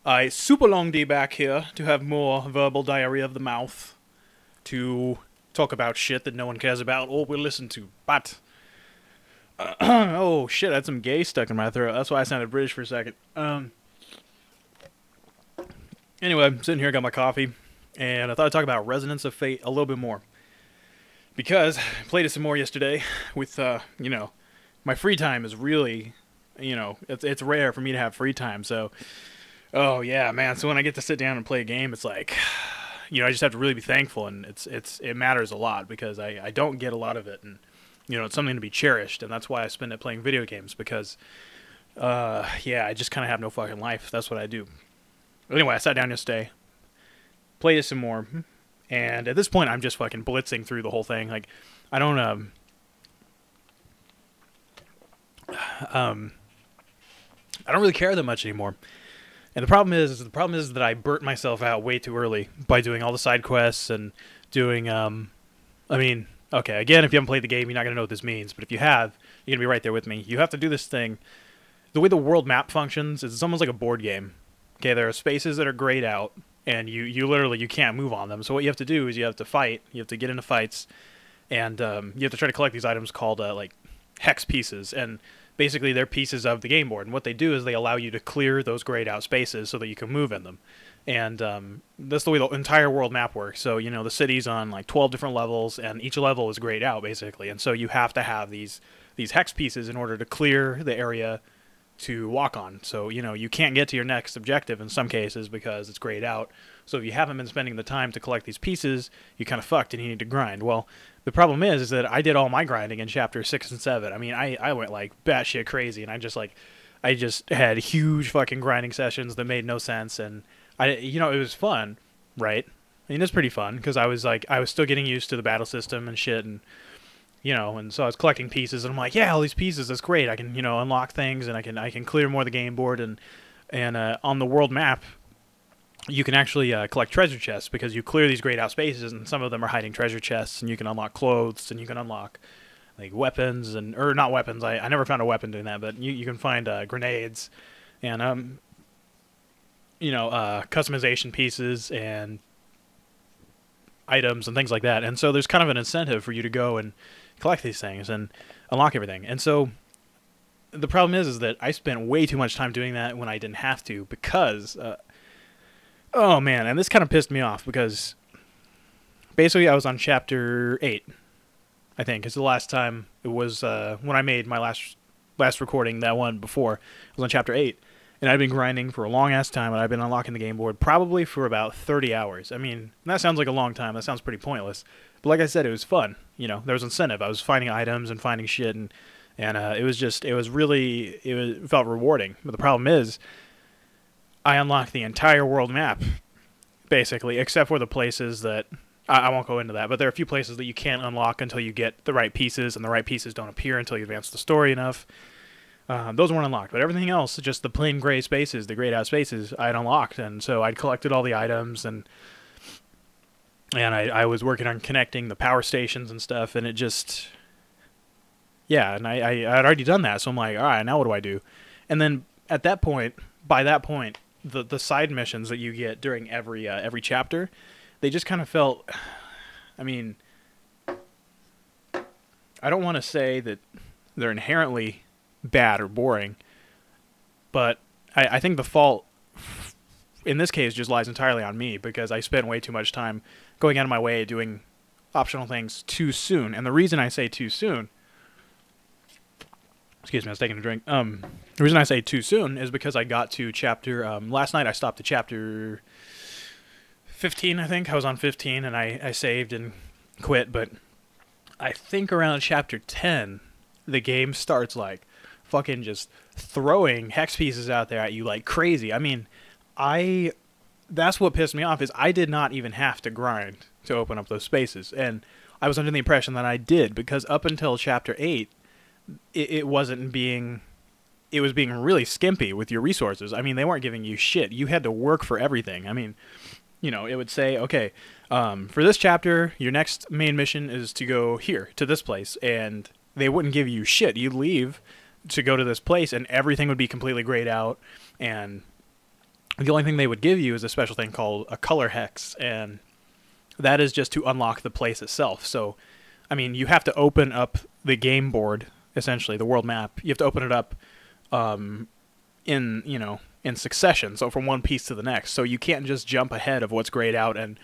I super long day back here to have more verbal diarrhea of the mouth, to talk about shit that no one cares about or will listen to. But oh shit, I had some gay stuck in my throat. That's why I sounded British for a second. Anyway, I'm sitting here, got my coffee, and I thought I'd talk about Resonance of Fate a little bit more because I played it some more yesterday. With my free time is really, it's rare for me to have free time. So, oh yeah, man. So when I get to sit down and play a game, it's like, I just have to really be thankful, and it matters a lot because I don't get a lot of it, and it's something to be cherished, and that's why I spend it playing video games because, yeah, I just kind of have no fucking life. That's what I do. Anyway, I sat down yesterday, played it some more, and at this point, I'm just fucking blitzing through the whole thing. Like, I don't I don't really care that much anymore. And the problem is that I burnt myself out way too early by doing all the side quests and doing I mean, okay, again, if you haven't played the game, you're not gonna know what this means. But if you have, you're gonna be right there with me. You have to do this thing. The way the world map functions is it's almost like a board game. Okay, there are spaces that are grayed out, and you literally you can't move on them. So what you have to do is you have to fight. You have to get into fights, and you have to try to collect these items called like hex pieces, and basically they're pieces of the game board. And what they do is they allow you to clear those grayed out spaces so that you can move in them. And that's the way the entire world map works. So the city's on like 12 different levels, and each level is grayed out basically. And so you have to have these hex pieces in order to clear the area to walk on. So, you can't get to your next objective in some cases because it's grayed out. So if you haven't been spending the time to collect these pieces, you kind of fucked and you need to grind. Well, the problem is that I did all my grinding in chapter 6 and 7. I mean, I went like batshit crazy, and I just had huge fucking grinding sessions that made no sense, and it was fun, right? I mean, it's pretty fun because I was still getting used to the battle system and shit, and and so I was collecting pieces, and I'm like, yeah, all these pieces, that's great. I can, unlock things, and I can clear more of the game board, and on the world map, you can actually collect treasure chests because you clear these grayed out spaces, and some of them are hiding treasure chests, and you can unlock clothes, and you can unlock like weapons, or not weapons. I never found a weapon doing that, but you can find grenades, and customization pieces and items and things like that. And so there's kind of an incentive for you to go and collect these things and unlock everything. And so the problem is that I spent way too much time doing that when I didn't have to because, oh man, and this kind of pissed me off because basically I was on chapter 8, I think. It's the last time it was when I made my last recording, that one before. I was on chapter 8. And I've been grinding for a long-ass time, and I've been unlocking the game board probably for about 30 hours. I mean, that sounds like a long time. That sounds pretty pointless. But like I said, it was fun. There was incentive. I was finding items and finding shit, and it felt rewarding. But the problem is, I unlocked the entire world map, basically, except for the places that... I won't go into that, but there are a few places that you can't unlock until you get the right pieces, and the right pieces don't appear until you advance the story enough. Those weren't unlocked, but everything else, just the plain gray spaces, the grayed out spaces, I'd unlocked, and so I'd collected all the items, and I was working on connecting the power stations and stuff, and it just, yeah, and I'd already done that, so I'm like, all right, now what do I do? And then by that point, the side missions that you get during every chapter, they just kind of felt, I mean, I don't want to say that they're inherently bad or boring, but I think the fault in this case just lies entirely on me because I spent way too much time going out of my way doing optional things too soon. And the reason I say too soon, excuse me, I was taking a drink. The reason I say too soon is because I got to chapter last night. I stopped at chapter 15, I think. I was on 15 and I saved and quit, but I think around chapter 10 the game starts like fucking just throwing hex pieces out there at you like crazy. I mean, that's what pissed me off is I did not even have to grind to open up those spaces, and I was under the impression that I did because up until chapter 8 it was being really skimpy with your resources. I mean, they weren't giving you shit. You had to work for everything. I mean, it would say, okay, for this chapter your next main mission is to go here to this place, and they wouldn't give you shit. You'd leave to go to this place and everything would be completely grayed out, and the only thing they would give you is a special thing called a color hex, and that is just to unlock the place itself. So, I mean, you have to open up the game board, essentially, the world map. You have to open it up in succession, so from one piece to the next. So you can't just jump ahead of what's grayed out, and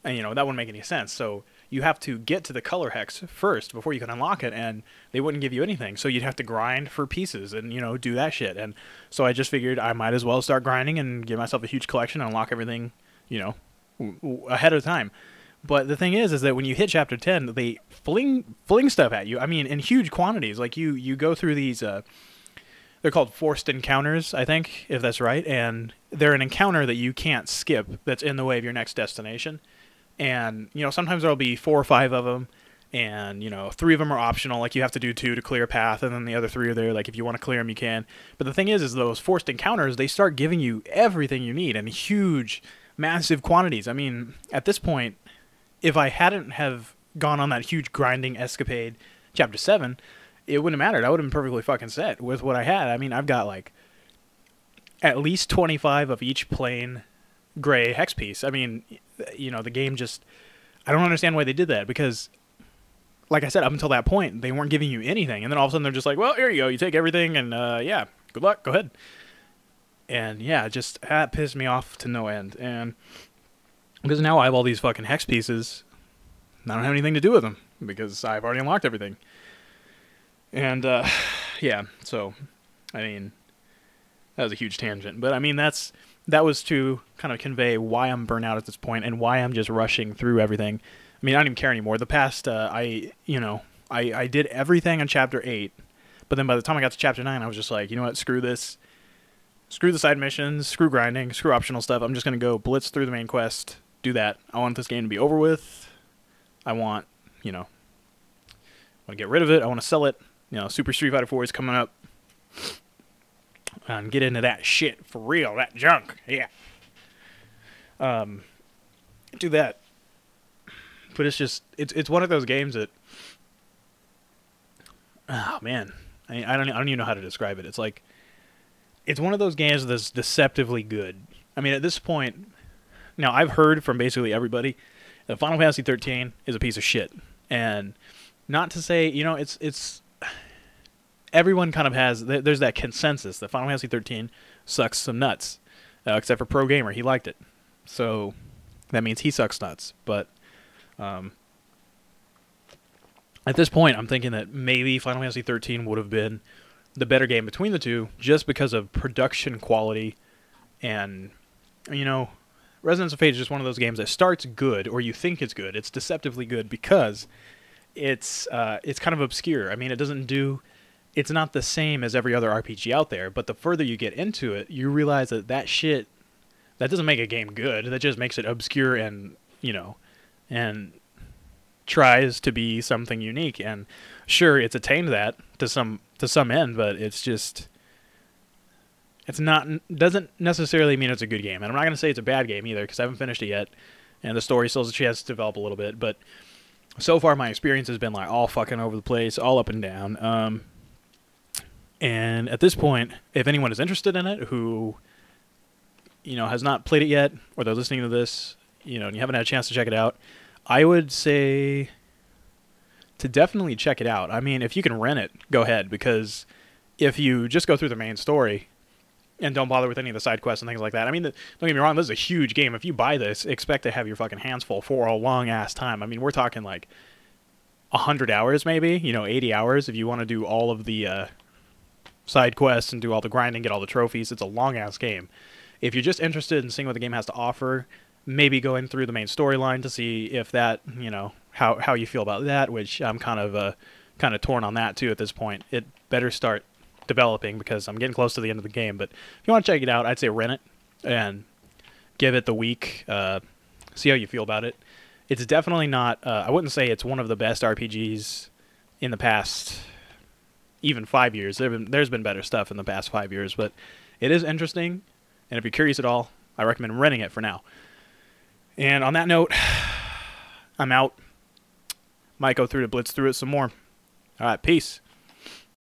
that wouldn't make any sense. So you have to get to the color hex first before you can unlock it, and they wouldn't give you anything. So you'd have to grind for pieces and, do that shit. And so I just figured I might as well start grinding and give myself a huge collection and unlock everything, ahead of time. But the thing is that when you hit chapter 10, they fling stuff at you. I mean, in huge quantities. Like you go through these, they're called forced encounters, I think, if that's right. And they're an encounter that you can't skip that's in the way of your next destination. And, sometimes there'll be 4 or 5 of them, and, 3 of them are optional, like you have to do 2 to clear a path, and then the other 3 are there, like if you want to clear them, you can. But the thing is those forced encounters, they start giving you everything you need in huge, massive quantities. I mean, at this point, if I hadn't have gone on that huge grinding escapade, chapter 7, it wouldn't have mattered. I would have been perfectly fucking set with what I had. I mean, I've got, like, at least 25 of each plain gray hex piece. I mean, the game just... I don't understand why they did that, because, like I said, up until that point, they weren't giving you anything. And then all of a sudden they're just like, well, here you go. You take everything, and, yeah, good luck. Go ahead. And, yeah, that pissed me off to no end. And because now I have all these fucking hex pieces, and I don't have anything to do with them, because I've already unlocked everything. And, yeah, so, I mean, that was a huge tangent. But, I mean, that was to kind of convey why I'm burnt out at this point and why I'm just rushing through everything. I mean, I don't even care anymore. The past, I did everything on Chapter 8, but then by the time I got to Chapter 9, I was just like, you know what, screw this. Screw the side missions, screw grinding, screw optional stuff. I'm just going to go blitz through the main quest, do that. I want this game to be over with. I want, I want to get rid of it. I want to sell it. Super Street Fighter 4 is coming up. And get into that shit for real, that junk. Yeah. Do that. But it's just, it's one of those games that, oh man, I don't even know how to describe it. It's like, it's one of those games that's deceptively good. I mean, at this point, now I've heard from basically everybody that Final Fantasy 13 is a piece of shit. And not to say, it's everyone kind of has, there's that consensus that Final Fantasy 13 sucks some nuts, except for Pro Gamer. He liked it. So that means he sucks nuts. But at this point, I'm thinking that maybe Final Fantasy 13 would have been the better game between the two, just because of production quality. And, Resonance of Fate is just one of those games that starts good, or you think it's good. It's deceptively good because it's kind of obscure. I mean, it's not the same as every other RPG out there, but the further you get into it, you realize that shit, that doesn't make a game good. That just makes it obscure and, and tries to be something unique. And sure, it's attained that to some end, but doesn't necessarily mean it's a good game. And I'm not going to say it's a bad game either, because I haven't finished it yet, and the story still has a chance to develop a little bit. But so far, my experience has been like all fucking over the place, all up and down. And at this point, if anyone is interested in it, who, has not played it yet, or they're listening to this, and you haven't had a chance to check it out, I would say to definitely check it out. I mean, if you can rent it, go ahead, because if you just go through the main story and don't bother with any of the side quests and things like that, I mean, don't get me wrong, this is a huge game. If you buy this, expect to have your fucking hands full for a long-ass time. I mean, we're talking like 100 hours maybe, 80 hours if you want to do all of the side quests and do all the grinding, get all the trophies. It's a long-ass game. If you're just interested in seeing what the game has to offer, maybe going through the main storyline to see if that, how you feel about that, which I'm kind of torn on that too at this point. It better start developing, because I'm getting close to the end of the game. But if you want to check it out, I'd say rent it and give it the week. See how you feel about it. It's definitely not, I wouldn't say it's one of the best RPGs in the past even 5 years. There's been better stuff in the past 5 years, but it is interesting. And if you're curious at all, I recommend renting it for now. And on that note, I'm out. Might go through to blitz through it some more. All right, peace.